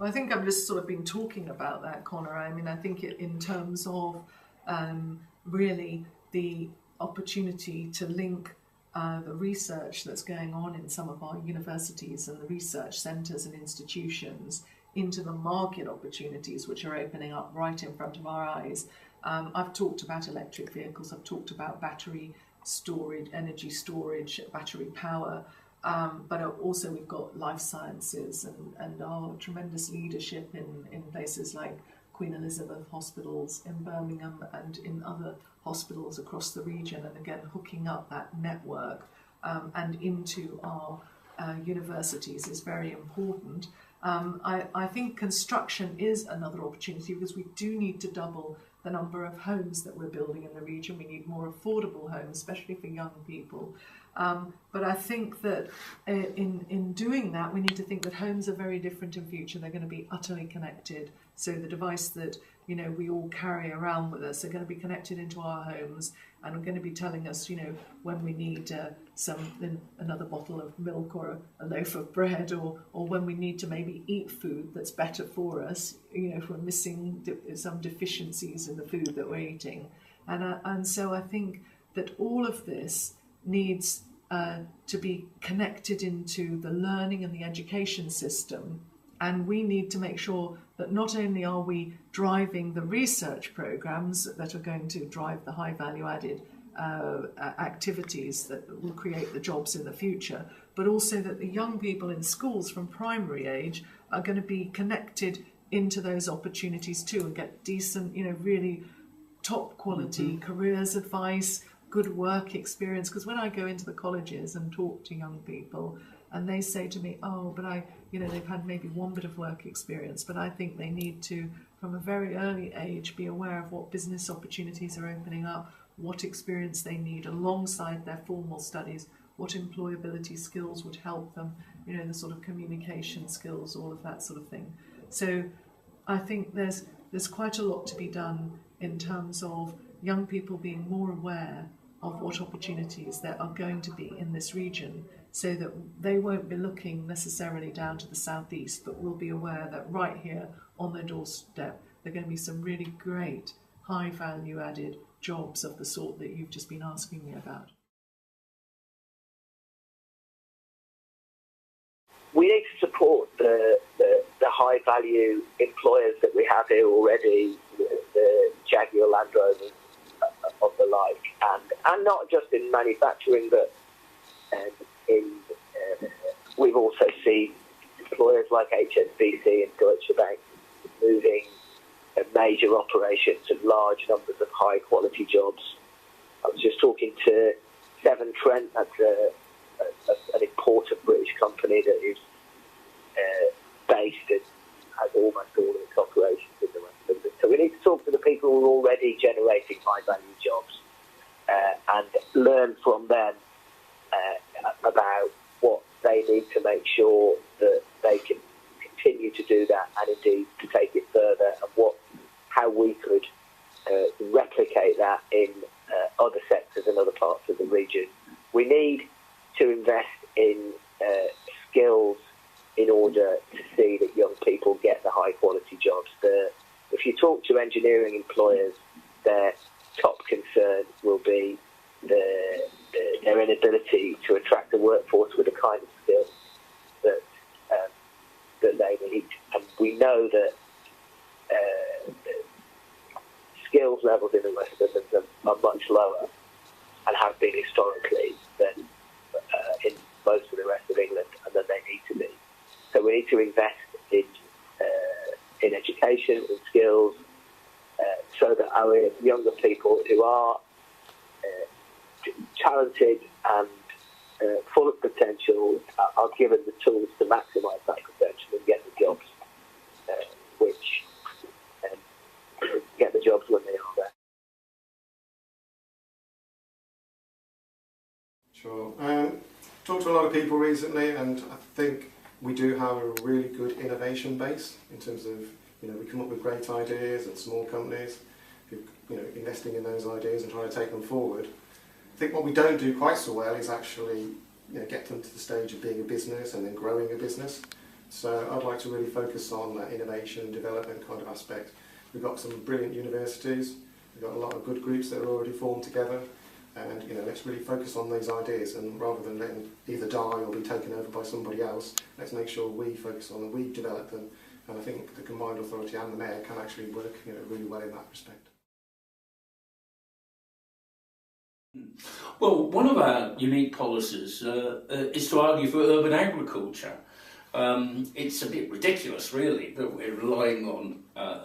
Well, I think I've just sort of been talking about that, Connor. I mean, I think in terms of really the opportunity to link the research that's going on in some of our universities and the research centres and institutions into the market opportunities which are opening up right in front of our eyes. I've talked about electric vehicles, I've talked about battery storage, energy storage, battery power, but also we've got life sciences and our tremendous leadership in places like Queen Elizabeth hospitals in Birmingham and in other hospitals across the region, and again hooking up that network and into our universities is very important. I think construction is another opportunity because we do need to double the number of homes that we're building in the region. We need more affordable homes, especially for young people. But I think that in doing that, we need to think that homes are very different in future. They're going to be utterly connected. So the device that we all carry around with us are going to be connected into our homes and are going to be telling us, when we need another bottle of milk or a loaf of bread, or when we need to maybe eat food that's better for us, if we're missing some deficiencies in the food that we're eating. And so I think that all of this needs to be connected into the learning and the education system. And we need to make sure that not only are we driving the research programs that are going to drive the high value added activities that will create the jobs in the future, but also that the young people in schools from primary age are going to be connected into those opportunities too and get decent, really top quality careers advice, good work experience. Because when I go into the colleges and talk to young people and they say to me, oh, but they've had maybe one bit of work experience, but I think they need to, from a very early age, be aware of what business opportunities are opening up, what experience they need alongside their formal studies, what employability skills would help them, the sort of communication skills, all of that sort of thing. So I think there's quite a lot to be done in terms of young people being more aware of what opportunities there are going to be in this region, so that they won't be looking necessarily down to the southeast, but will be aware that right here on their doorstep there are going to be some really great high value added jobs of the sort that you've just been asking me about. We need to support the high value employers that we have here already, the Jaguar Land Rovers of the like, and not just in manufacturing, but we've also seen employers like HSBC and Deutsche Bank moving major operations and large numbers of high quality jobs. I was just talking to Severn Trent, that's an important British company that is based and has almost all of its operations in the West Midlands. So we need to talk to the people who are already generating high value jobs and learn from them about what they need to make sure that they can continue to do that, and indeed to take it further, and how we could replicate that in other sectors and other parts of the region. We need to invest in skills in order to see that young people get the high quality jobs. If you talk to engineering employers, their top concern will be their inability to attract a workforce with the kind of skills that they need. And we know that skills levels in the West Midlands are much lower and have been historically than in most of the rest of England, and that they need to be. So we need to invest in education and skills so that our younger people who are talented and full of potential are given the tools to maximise that potential and get the jobs, get the jobs when they are there. Sure. Talked to a lot of people recently, and I think we do have a really good innovation base in terms of, we come up with great ideas and small companies who, investing in those ideas and trying to take them forward. I think what we don't do quite so well is actually, get them to the stage of being a business and then growing a business. So I'd like to really focus on that innovation and development kind of aspect. We've got some brilliant universities, we've got a lot of good groups that are already formed together, and let's really focus on these ideas, and rather than letting either die or be taken over by somebody else, let's make sure we focus on them, we develop them, and I think the combined authority and the mayor can actually work really well in that respect. Well, one of our unique policies is to argue for urban agriculture. It's a bit ridiculous, really, that we're relying on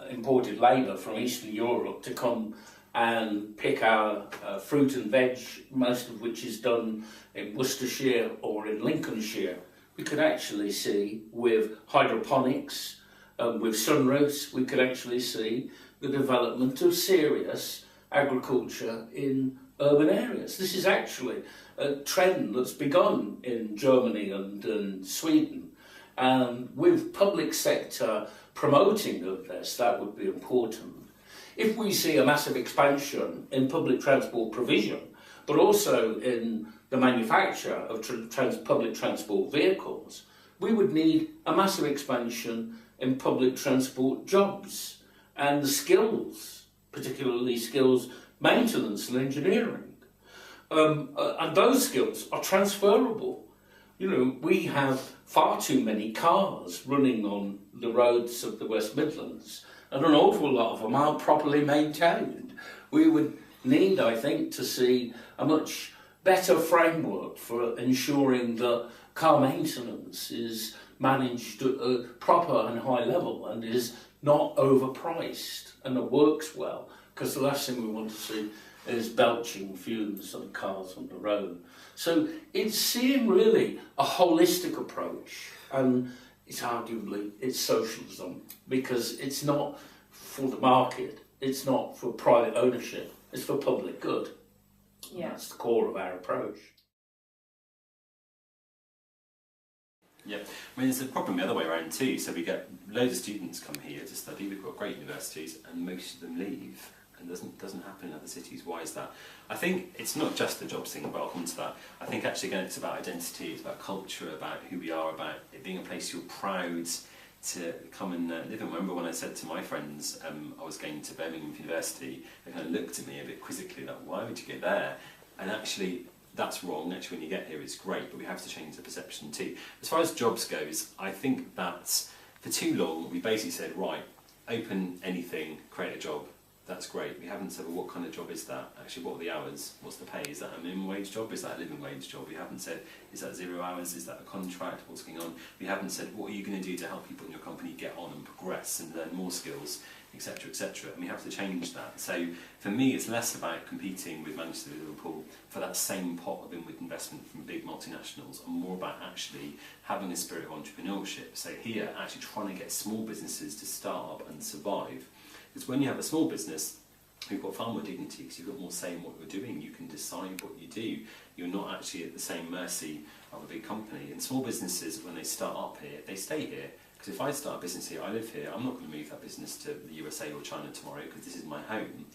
imported labour from Eastern Europe to come and pick our fruit and veg, most of which is done in Worcestershire or in Lincolnshire. We could actually see with hydroponics, with sunroofs, we could actually see the development of serious agriculture in urban areas. This is actually a trend that's begun in Germany and Sweden. And with public sector promoting of this, that would be important. If we see a massive expansion in public transport provision, but also in the manufacture of public transport vehicles, we would need a massive expansion in public transport jobs and the skills, particularly skills maintenance and engineering. And those skills are transferable. We have far too many cars running on the roads of the West Midlands, and an awful lot of them aren't properly maintained. We would need, I think, to see a much better framework for ensuring that car maintenance is managed at a proper and high level and is not overpriced and it works well, because the last thing we want to see is belching fumes on cars on the road. So it's seeing really a holistic approach, and it's socialism, because it's not for the market, it's not for private ownership, it's for public good. Yeah. That's the core of our approach. Yeah, I mean, there's a problem the other way around too. So we get loads of students come here to study, we've got great universities, and most of them leave. And doesn't happen in other cities. Why is that? I think it's not just the jobs thing, but I'll come to that. I think actually, again, it's about identity, it's about culture, about who we are, about it being a place you're proud to come and live in. I remember when I said to my friends I was going to Birmingham University, they kind of looked at me a bit quizzically, like, why would you go there? And actually, that's wrong. Actually, when you get here, it's great, but we have to change the perception too. As far as jobs goes, I think that for too long, we basically said, right, open anything, create a job. That's great. We haven't said, well, what kind of job is that? Actually, what are the hours? What's the pay? Is that a minimum wage job? Is that a living wage job? We haven't said, is that 0 hours? Is that a contract? What's going on? We haven't said, what are you going to do to help people in your company get on and progress and learn more skills, etc., etc. And we have to change that. So for me, it's less about competing with Manchester and Liverpool for that same pot of inward investment from big multinationals, and more about actually having a spirit of entrepreneurship. So here, actually trying to get small businesses to start up and survive. Because when you have a small business, you've got far more dignity, because you've got more say in what you're doing. You can decide what you do. You're not actually at the same mercy of a big company. And small businesses, when they start up here, they stay here. Because if I start a business here, I live here, I'm not going to move that business to the USA or China tomorrow, because this is my home.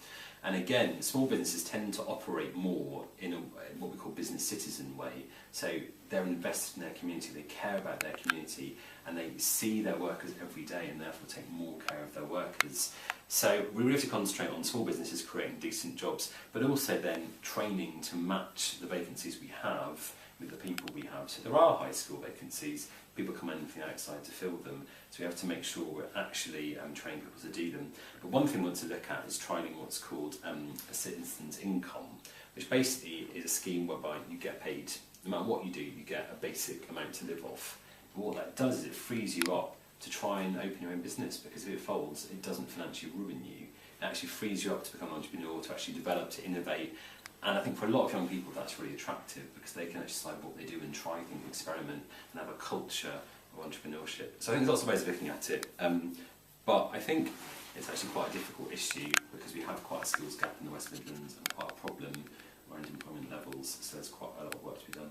And again, small businesses tend to operate more in what we call business citizen way. So they're invested in their community, they care about their community, and they see their workers every day and therefore take more care of their workers. So we really have to concentrate on small businesses creating decent jobs, but also then training to match the vacancies we have with the people we have. So there are high school vacancies, people come in from the outside to fill them, so we have to make sure we're actually training people to do them. But one thing we want to look at is trialling what's called a citizen's income, which basically is a scheme whereby you get paid, no matter what you do, you get a basic amount to live off. But what that does is it frees you up to try and open your own business, because if it folds, it doesn't financially ruin you. It actually frees you up to become an entrepreneur, to actually develop, to innovate. And I think for a lot of young people that's really attractive, because they can actually decide what they do and try things, experiment, and have a culture of entrepreneurship. So I think there's lots of ways of looking at it. But I think it's actually quite a difficult issue, because we have quite a skills gap in the West Midlands and quite a problem around employment levels, so there's quite a lot of work to be done.